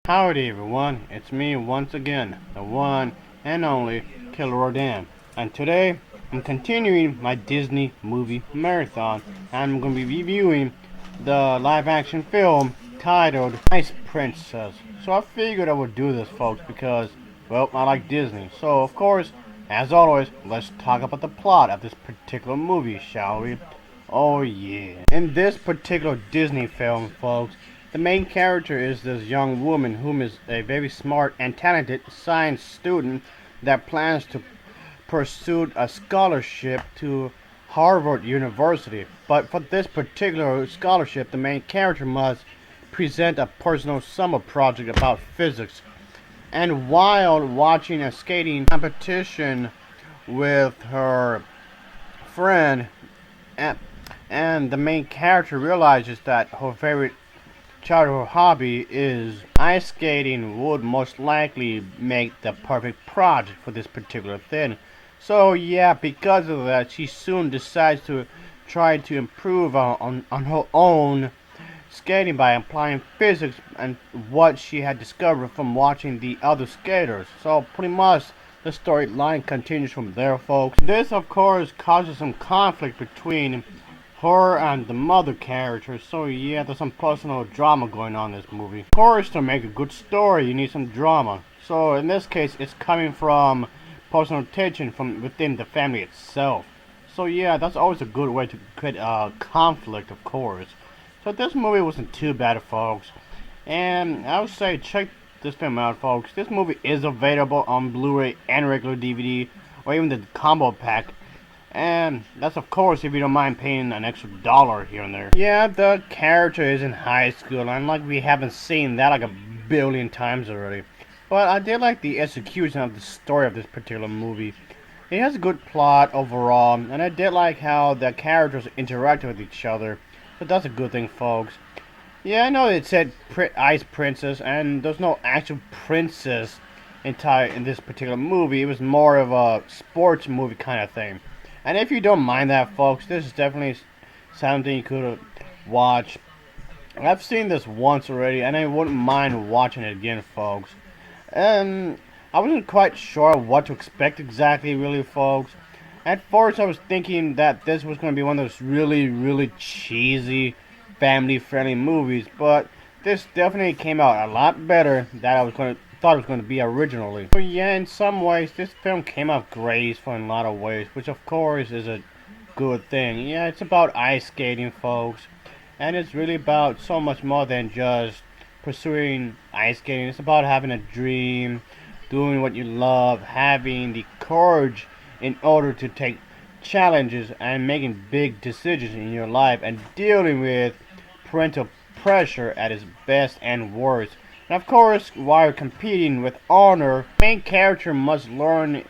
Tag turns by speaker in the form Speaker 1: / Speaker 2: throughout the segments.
Speaker 1: Howdy everyone, it's me once again, the one and only Killer Rodan. And today, I'm continuing my Disney movie marathon. And I'm going to be reviewing the live action film titled Ice Princess. So I figured I would do this, folks, because, well, I like Disney. So, of course, as always, let's talk about the plot of this particular movie, shall we? Oh yeah. In this particular Disney film, folks, the main character is this young woman whom is a very smart and talented science student that plans to pursue a scholarship to Harvard University. But for this particular scholarship, the main character must present a personal summer project about physics. And while watching a skating competition with her friend, and, and the main character realizes that her favorite childhood hobby is ice skating would most likely make the perfect project for this particular thing. So yeah, because of that, she soon decides to try to improve on her own skating by applying physics and what she had discovered from watching the other skaters. So pretty much the storyline continues from there, folks. This of course causes some conflict between her and the mother character. So yeah, there's some personal drama going on in this movie. Of course, to make a good story, you need some drama. So in this case, it's coming from personal tension from within the family itself. So yeah, that's always a good way to create conflict, of course. So this movie wasn't too bad, folks. And I would say check this film out, folks. This movie is available on Blu-ray and regular DVD, or even the combo pack. And that's of course if you don't mind paying an extra dollar here and there. Yeah, the character is in high school, and like we haven't seen that like a billion times already. But I did like the execution of the story of this particular movie. It has a good plot overall, and I did like how the characters interact with each other. So that's a good thing, folks. Yeah, I know it said Ice Princess, and there's no actual princess in this particular movie. It was more of a sports movie kind of thing. And if you don't mind that, folks, this is definitely something you could watch. I've seen this once already, and I wouldn't mind watching it again, folks. And I wasn't quite sure what to expect exactly, really, folks. At first, I was thinking that this was going to be one of those really, really cheesy, family-friendly movies, but this definitely came out a lot better than thought it was going to be originally. So yeah, in some ways, this film came out graceful in a lot of ways, which of course is a good thing. Yeah, it's about ice skating, folks, and it's really about so much more than just pursuing ice skating. It's about having a dream, doing what you love, having the courage in order to take challenges and making big decisions in your life and dealing with parental pressure at its best and worst. And of course, while competing with honor, the main character must learn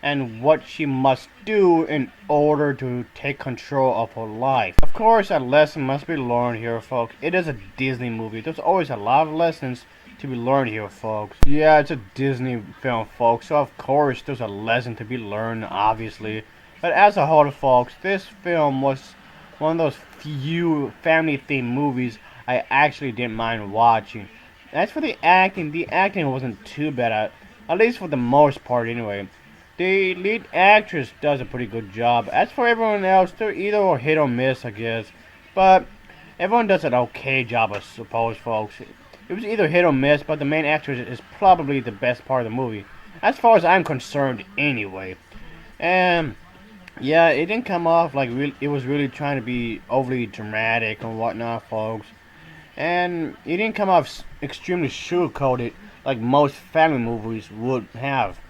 Speaker 1: and what she must do in order to take control of her life. Of course, a lesson must be learned here, folks. It is a Disney movie. There's always a lot of lessons to be learned here, folks. Yeah, it's a Disney film, folks, so of course there's a lesson to be learned, obviously. But as a whole, folks, this film was one of those few family-themed movies I actually didn't mind watching. As for the acting wasn't too bad, at least for the most part anyway. The lead actress does a pretty good job. As for everyone else, they're either hit or miss, I guess. But everyone does an okay job, I suppose, folks. It was either hit or miss, but the main actress is probably the best part of the movie. As far as I'm concerned, anyway. And yeah, it didn't come off like it was really trying to be overly dramatic and whatnot, folks. And it didn't come off extremely sugar-coated like most family movies would have.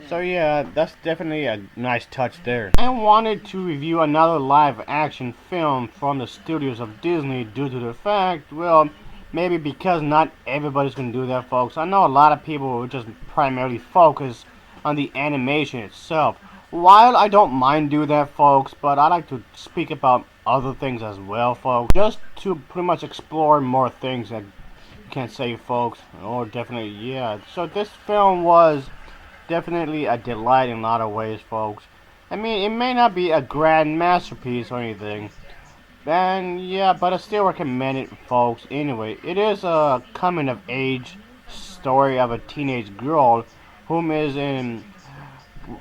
Speaker 1: So yeah, that's definitely a nice touch there. I wanted to review another live-action film from the studios of Disney due to the fact, well, maybe because not everybody's going to do that, folks. I know a lot of people will just primarily focus on the animation itself. While I don't mind do that, folks, but I like to speak about other things as well, folks. Just to pretty much explore more things that you can't say, folks. Or definitely, yeah. So this film was definitely a delight in a lot of ways, folks. I mean, it may not be a grand masterpiece or anything. And yeah, but I still recommend it, folks. Anyway, it is a coming of age story of a teenage girl whom is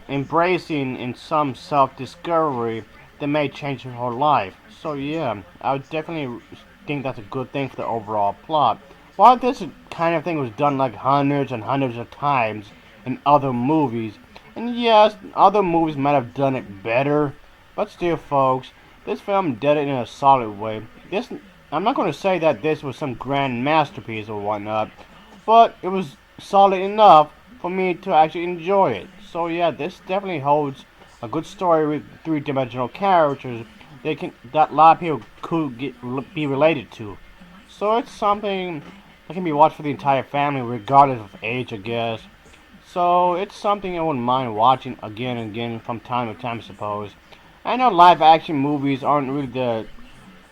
Speaker 1: embracing in some self-discovery that may change her life. So yeah, I would definitely think that's a good thing for the overall plot. While this kind of thing was done like hundreds and hundreds of times in other movies, and yes, other movies might have done it better, but still, folks, this film did it in a solid way. I'm not going to say that this was some grand masterpiece or whatnot, but it was solid enough for me to actually enjoy it. So yeah, this definitely holds a good story with three-dimensional characters that a lot of people be related to. So it's something that can be watched for the entire family, regardless of age, I guess. So it's something I wouldn't mind watching again and again from time to time, I suppose. I know live-action movies aren't really the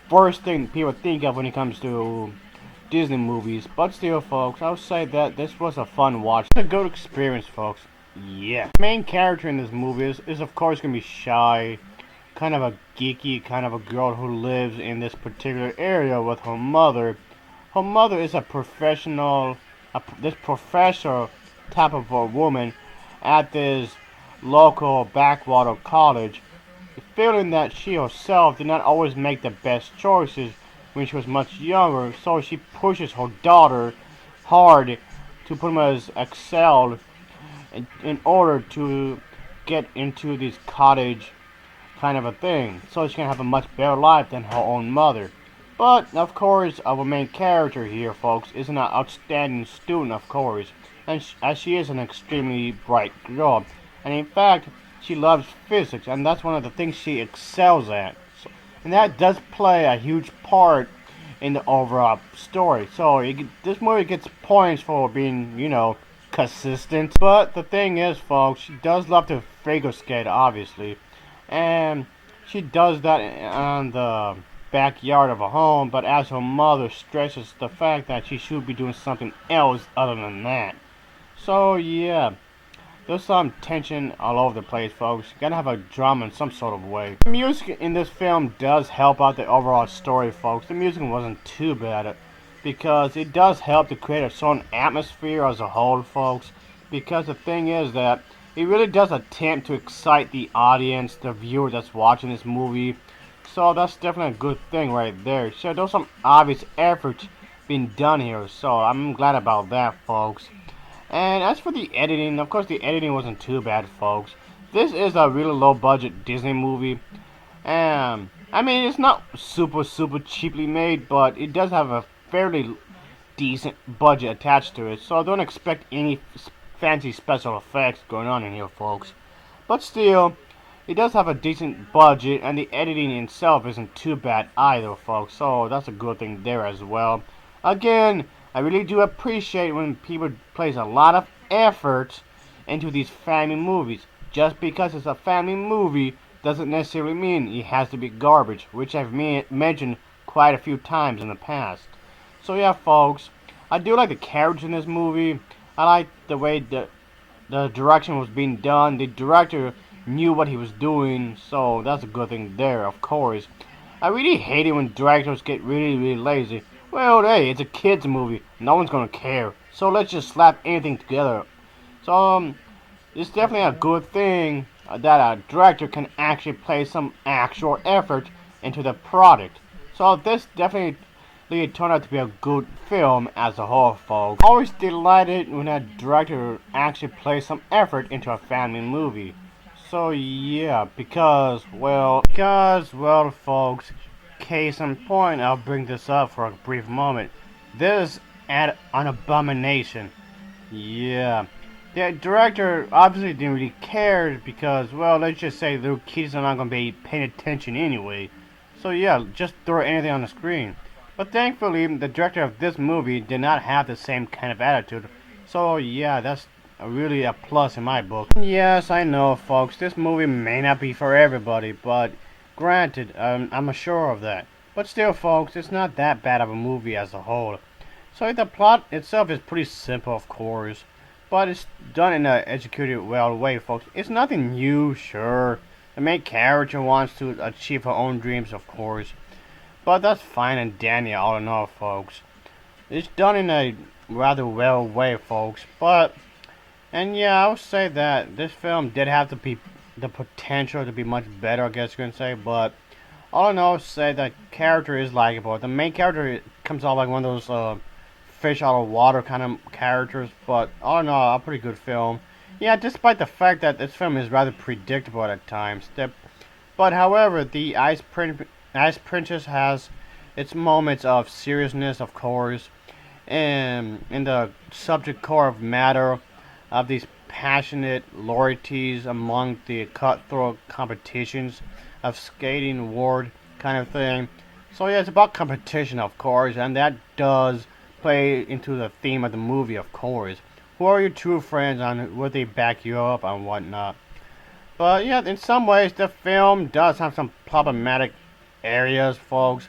Speaker 1: first thing people think of when it comes to Disney movies, but still, folks, I would say that this was a fun watch. It's a good experience, folks. Yeah. The main character in this movie is of course going to be Shy, kind of a geeky, kind of a girl who lives in this particular area with her mother. Her mother is a professional, this professor type of a woman at this local backwater college, feeling that she herself did not always make the best choices when she was much younger, so she pushes her daughter hard to put them as excel in order to get into this cottage kind of a thing, so she can have a much better life than her own mother. But, of course, our main character here, folks, is an outstanding student, of course, and as she is an extremely bright girl. And in fact, she loves physics, and that's one of the things she excels at. And that does play a huge part in the overall story. So this movie gets points for being, consistent. But the thing is, folks, she does love to figure skate, obviously. And she does that on the backyard of her home, but as her mother stresses the fact that she should be doing something else other than that. So, yeah. There's some tension all over the place, folks. You gotta have a drama in some sort of way. The music in this film does help out the overall story, folks. The music wasn't too bad because it does help to create a certain atmosphere as a whole, folks. Because the thing is that it really does attempt to excite the audience, the viewer that's watching this movie. So that's definitely a good thing right there. So there's some obvious effort being done here. So I'm glad about that, folks. And as for the editing, of course the editing wasn't too bad, folks. This is a really low budget Disney movie. I mean, it's not super cheaply made, but it does have a fairly decent budget attached to it. So don't expect any fancy special effects going on in here, folks. But still, it does have a decent budget, and the editing itself isn't too bad either, folks. So that's a good thing there as well. Again, I really do appreciate when people place a lot of effort into these family movies. Just because it's a family movie doesn't necessarily mean it has to be garbage, which I've mentioned quite a few times in the past. So yeah, folks, I do like the characters in this movie. I like the way the direction was being done. The director knew what he was doing, so that's a good thing there, of course. I really hate it when directors get really lazy. Well, hey, it's a kids movie. No one's gonna care. So let's just slap anything together. So, it's definitely a good thing that a director can actually place some actual effort into the product. So this definitely turned out to be a good film as a whole, folks. Always delighted when a director actually plays some effort into a family movie. So yeah, because, well, folks, case in point, I'll bring this up for a brief moment. This is an abomination. Yeah. The director obviously didn't really care because, well, let's just say the kids are not going to be paying attention anyway. So yeah, just throw anything on the screen. But thankfully, the director of this movie did not have the same kind of attitude. So yeah, that's really a plus in my book. Yes, I know, folks, this movie may not be for everybody, but granted, I'm sure of that. But still, folks, it's not that bad of a movie as a whole. So the plot itself is pretty simple, of course, but it's done in an executed well way, folks. It's nothing new, sure. The main character wants to achieve her own dreams, of course. But that's fine and dandy all in all, folks. It's done in a rather well way, folks. But and yeah, I would say that this film did have the potential to be much better, I guess you can say. But all in all, I would say that character is likable. The main character comes off like one of those fish out of water kind of characters. But all in all, a pretty good film. Yeah, despite the fact that this film is rather predictable at times. But however, the Ice Princess has its moments of seriousness, of course, and in the subject core of matter of these passionate loyalties among the cutthroat competitions of skating world kind of thing. So yeah, it's about competition, of course, and that does play into the theme of the movie, of course. Who are your true friends and will they back you up and whatnot? But yeah, in some ways, the film does have some problematic areas, folks.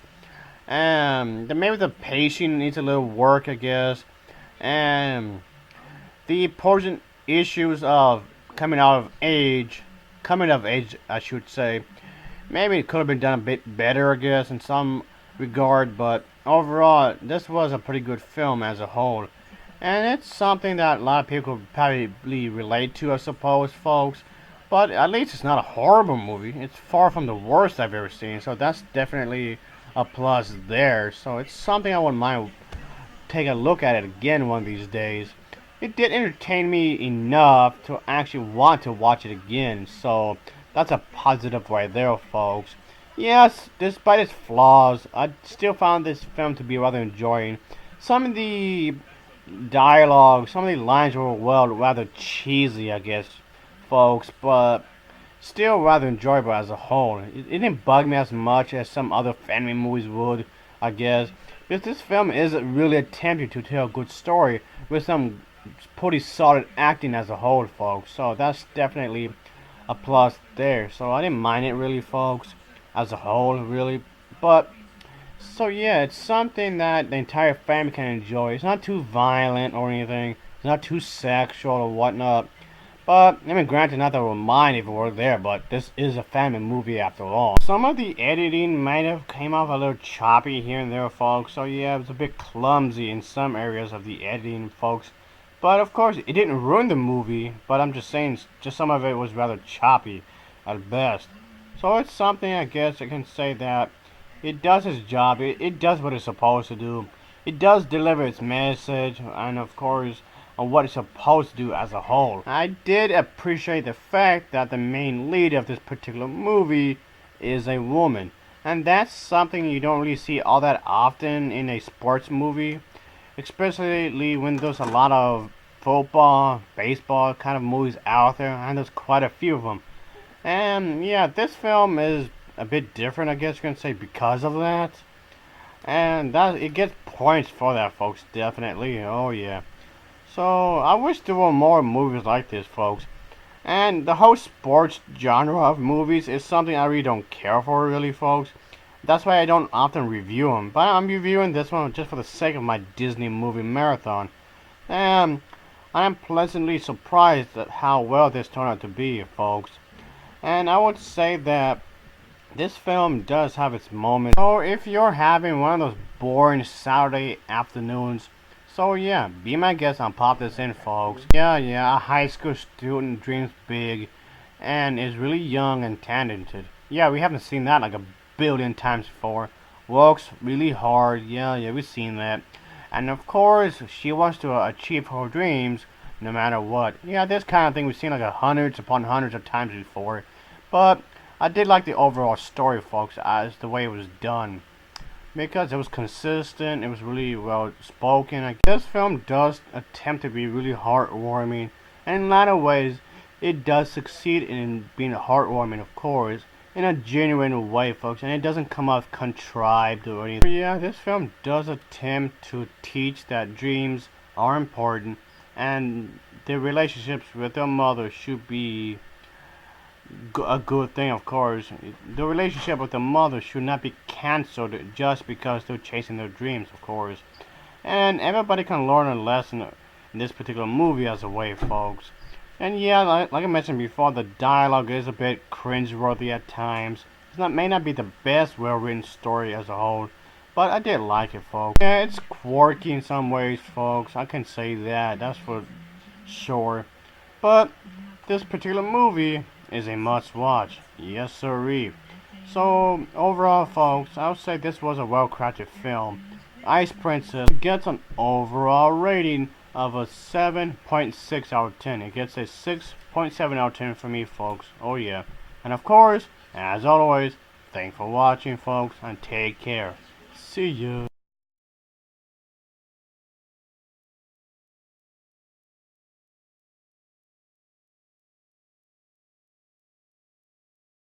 Speaker 1: Maybe the pacing needs a little work, I guess. And the important issues of coming of age, I should say. Maybe it could have been done a bit better, I guess, in some regard. But overall, this was a pretty good film as a whole. And it's something that a lot of people could probably relate to, I suppose, folks. But at least it's not a horrible movie. It's far from the worst I've ever seen. So that's definitely a plus there. So it's something I wouldn't mind take a look at it again one of these days. It did entertain me enough to actually want to watch it again. So that's a positive right there, folks. Yes, despite its flaws, I still found this film to be rather enjoying. Some of the dialogue, some of the lines were well rather cheesy, I guess, folks, but still rather enjoyable as a whole. It didn't bug me as much as some other family movies would, I guess, because this film is really attempting to tell a good story with some pretty solid acting as a whole, folks. So that's definitely a plus there. So I didn't mind it really, folks, as a whole, really. But so yeah, it's something that the entire family can enjoy. It's not too violent or anything. It's not too sexual or whatnot. But, I mean, granted, not that I would mind if it were there, but this is a family movie after all. Some of the editing might have came off a little choppy here and there, folks. So yeah, it was a bit clumsy in some areas of the editing, folks. But of course, it didn't ruin the movie. But I'm just saying, just some of it was rather choppy, at best. So it's something, I guess, I can say that it does its job. It does what it's supposed to do. It does deliver its message, and of course, on what it's supposed to do as a whole. I did appreciate the fact that the main lead of this particular movie is a woman. And that's something you don't really see all that often in a sports movie. Especially when there's a lot of football, baseball kind of movies out there, and there's quite a few of them. And yeah, this film is a bit different, I guess you can say, because of that. And that it gets points for that, folks, definitely. Oh yeah. So I wish there were more movies like this, folks. And the whole sports genre of movies is something I really don't care for, really, folks. That's why I don't often review them. But I'm reviewing this one just for the sake of my Disney movie marathon. And I am pleasantly surprised at how well this turned out to be, folks. And I would say that this film does have its moments. So if you're having one of those boring Saturday afternoons, so yeah, be my guest and pop this in, folks. Yeah, a high school student dreams big and is really young and talented. Yeah, we haven't seen that like a billion times before. Works really hard. Yeah, we've seen that. And of course, she wants to achieve her dreams no matter what. Yeah, this kind of thing we've seen like hundreds upon hundreds of times before. But I did like the overall story, folks, as the way it was done. Because it was consistent, it was really well spoken. I guess this film does attempt to be really heartwarming, and in a lot of ways, it does succeed in being heartwarming, of course, in a genuine way, folks, and it doesn't come off contrived or anything. But yeah, this film does attempt to teach that dreams are important, and the relationships with their mother should be a good thing, of course. The relationship with the mother should not be cancelled just because they're chasing their dreams, of course. And everybody can learn a lesson in this particular movie as a way, folks. And yeah, like I mentioned before, the dialogue is a bit cringeworthy at times. May not be the best well-written story as a whole, but I did like it, folks. Yeah, it's quirky in some ways, folks. I can say that. That's for sure. But this particular movie is a must-watch. Yes, sirree. So overall, folks, I would say this was a well-crafted film. Ice Princess gets an overall rating of a 7.6 out of 10. It gets a 6.7 out of 10 for me, folks. Oh yeah. And of course, as always, thanks for watching, folks, and take care. See ya.